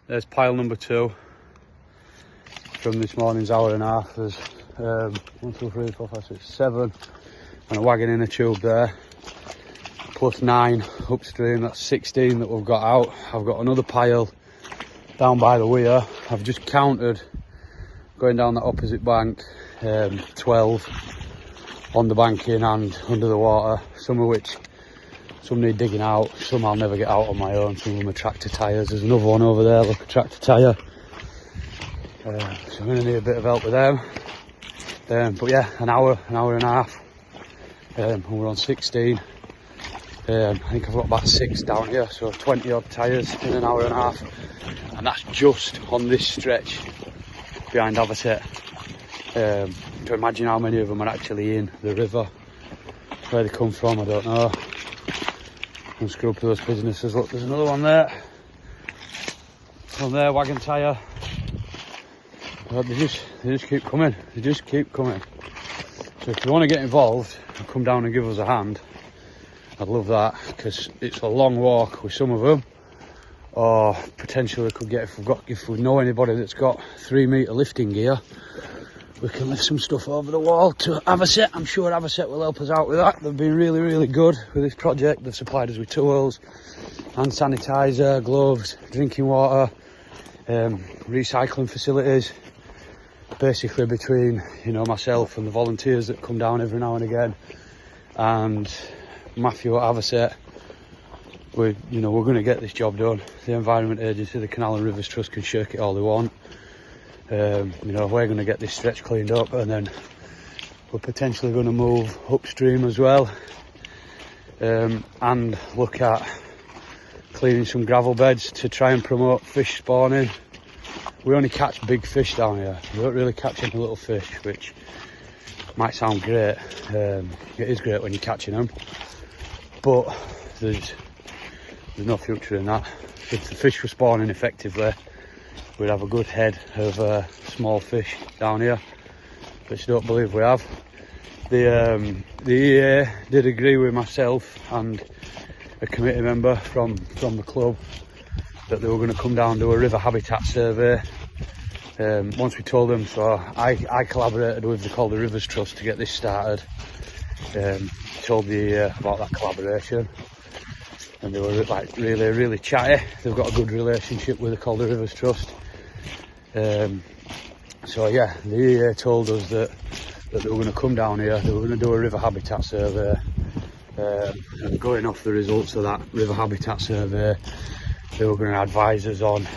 There's pile number 2 from this morning's hour and a half. There's 1, 2, 3, 4, 5, 6, 7 and a wagon in a tube there, plus 9 upstream. That's 16 that we've got out. I've got another pile down by the weir. I've just counted going down that opposite bank, 12 on the banking and under the water, some of which some need digging out, some I'll never get out on my own, some of them are tractor tyres. There's another one over there, look, a tractor tyre. So I'm going to need a bit of help with them. But yeah, an hour and a half, and we're on 16. I think I've got about 6 down here, so 20 odd tyres in an hour and a half, and that's just on this stretch behind Avocet. To imagine how many of them are actually in the river. Where they come from, I don't know. Unscrupulous businesses. Look, there's another one there. One there, wagon tyre. But they just keep coming. They just keep coming. So if you want to get involved and come down and give us a hand, I'd love that, because it's a long walk with some of them. Or potentially we could get, if we know anybody that's got 3 metre lifting gear, we can lift some stuff over the wall to Avocet. I'm sure Avocet will help us out with that. They've been really, really good with this project. They've supplied us with tools, hand sanitizer, gloves, drinking water, recycling facilities. Basically between, you know, myself and the volunteers that come down every now and again, and Matthew at Avocet, we're going to get this job done. The Environment Agency, the Canal and Rivers Trust can shirk it all they want. We're going to get this stretch cleaned up, and then we're potentially going to move upstream as well, and look at cleaning some gravel beds to try and promote fish spawning. We only catch big fish down here. We don't really catch any little fish, which might sound great. It is great when you're catching them, but there's no future in that. If the fish were spawning effectively, we'd have a good head of small fish down here, which I don't believe we have. The EA did agree with myself and a committee member from the club that they were going to come down and do a river habitat survey. Once we told them, so I collaborated with the Calder Rivers Trust to get this started. Told the EA about that collaboration, and they were like really chatty. They've got a good relationship with the Calder Rivers Trust. So yeah, the EA told us that they were going to come down here, they were going to do a river habitat survey, and going off the results of that river habitat survey, they were going to advise us on